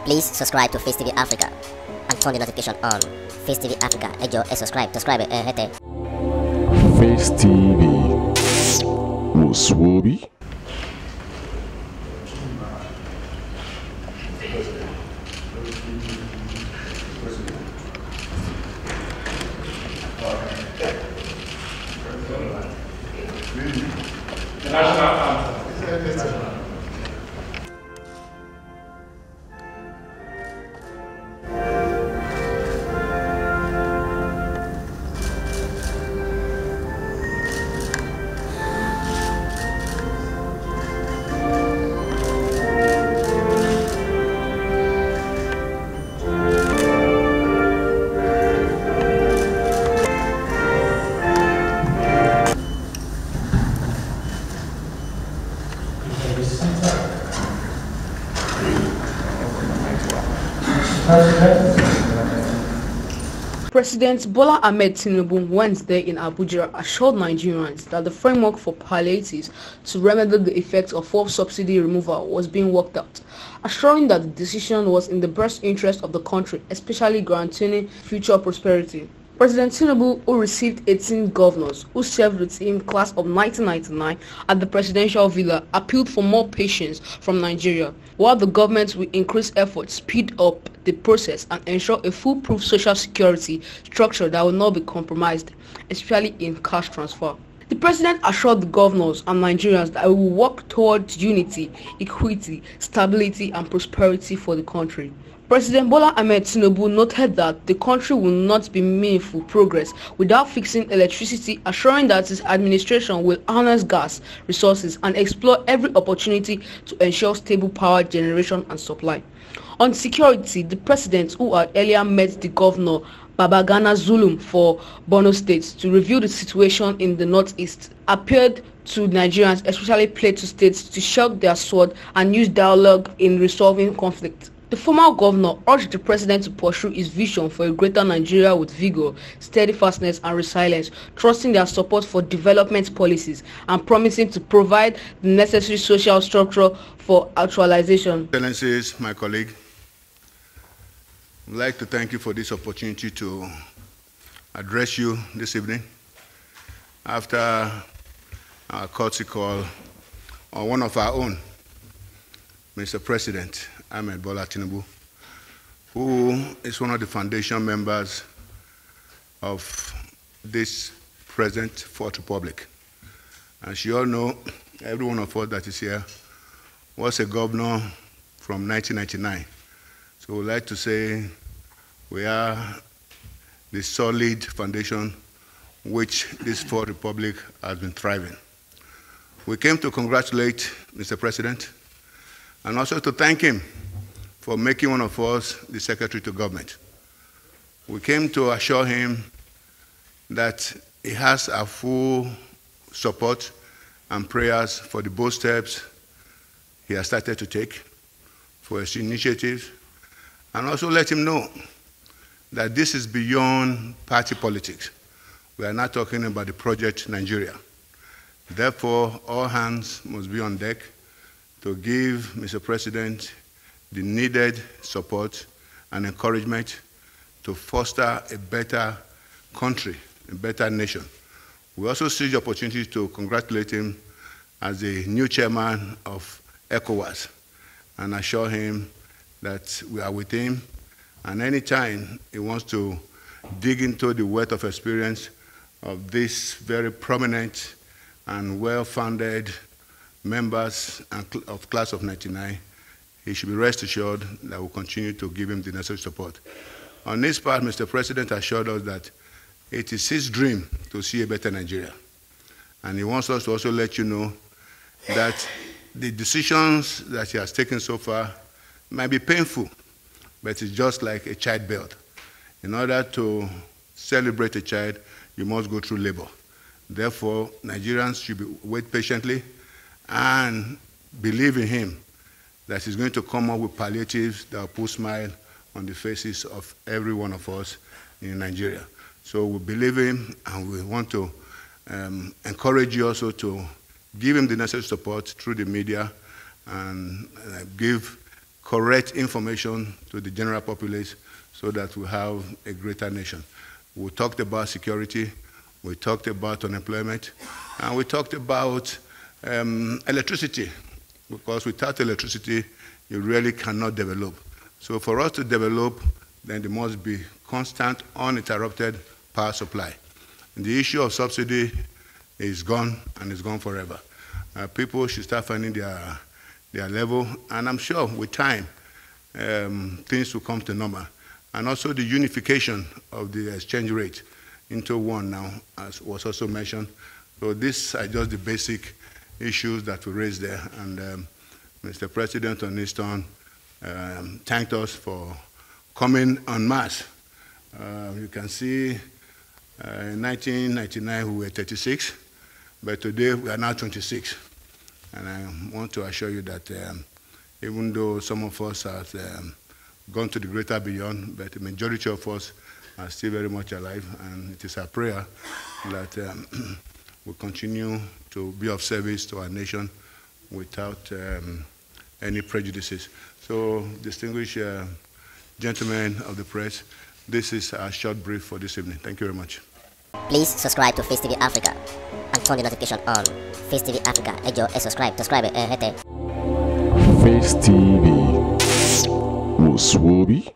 Please subscribe to Facetv Africa and turn the notification on. Facetv Africa, ẹ jọ̀ọ́ ẹ subscribe, hete. Face TV was Swoby. President Bola Tinubu Wednesday in Abuja assured Nigerians that the framework for palliatives to remedy the effects of fuel subsidy removal was being worked out, assuring that the decision was in the best interest of the country, especially guaranteeing future prosperity. President Tinubu, who received 18 governors who served with him class of 1999 at the presidential villa, appealed for more patience from Nigeria, while the government will increase efforts, speed up the process and ensure a foolproof social security structure that will not be compromised, especially in cash transfer. The president assured the governors and Nigerians that we will work towards unity, equity, stability and prosperity for the country. President Bola Tinubu noted that the country will not be meaningful progress without fixing electricity, assuring that his administration will harness gas resources and explore every opportunity to ensure stable power generation and supply. On security, the president, who had earlier met the governor Babagana Zulum for Borno State to review the situation in the northeast, appealed to Nigerians, especially Plateau states, to shout their sword and use dialogue in resolving conflict. The former governor urged the president to pursue his vision for a greater Nigeria with vigor, steadfastness and resilience, trusting their support for development policies and promising to provide the necessary social structure for actualization. Excellencies, my colleague, I'd like to thank you for this opportunity to address you this evening after our courtesy call on one of our own, Mr. President Bola Tinubu, who is one of the foundation members of this present Fourth Republic. As you all know, every one of us that is here was a governor from 1999. So we'd like to say we are the solid foundation which this Fourth Republic has been thriving. We came to congratulate Mr. President and also to thank him for making one of us the Secretary to Government. We came to assure him that he has our full support and prayers for the bold steps he has started to take, for his initiatives, and also let him know that this is beyond party politics. We are not talking about the project Nigeria. Therefore, all hands must be on deck to give Mr. President the needed support and encouragement to foster a better country, a better nation. We also see the opportunity to congratulate him as the new chairman of ECOWAS and assure him that we are with him, and anytime he wants to dig into the wealth of experience of these very prominent and well-founded members of class of 99, he should be rest assured that we'll continue to give him the necessary support. On this part, Mr. President assured us that it is his dream to see a better Nigeria. And he wants us to also let you know that the decisions that he has taken so far might be painful, but it's just like a childbirth. In order to celebrate a child, you must go through labor. Therefore, Nigerians should wait patiently and believe in him that he's going to come up with palliatives that will put a smile on the faces of every one of us in Nigeria. So we believe him, and we want to encourage you also to give him the necessary support through the media and give correct information to the general populace so that we have a greater nation. We talked about security, we talked about unemployment, and we talked about electricity, because without electricity, you really cannot develop. So for us to develop, then there must be constant, uninterrupted power supply. And the issue of subsidy is gone, and it's gone forever. People should start finding their level, and I'm sure with time, things will come to normal. And also the unification of the exchange rate into one now, as was also mentioned. So these are just the basic issues that we raised there. And Mr. President on his turn thanked us for coming en masse. You can see in 1999 we were 36, but today we are now 26. And I want to assure you that even though some of us have gone to the greater beyond, but the majority of us are still very much alive, and it is our prayer that we continue to be of service to our nation without any prejudices. So, distinguished gentlemen of the press, this is our short brief for this evening. Thank you very much. Please subscribe to Face TV Africa and turn the notification on. Face TV Africa, subscribe, Face TV was Swoby.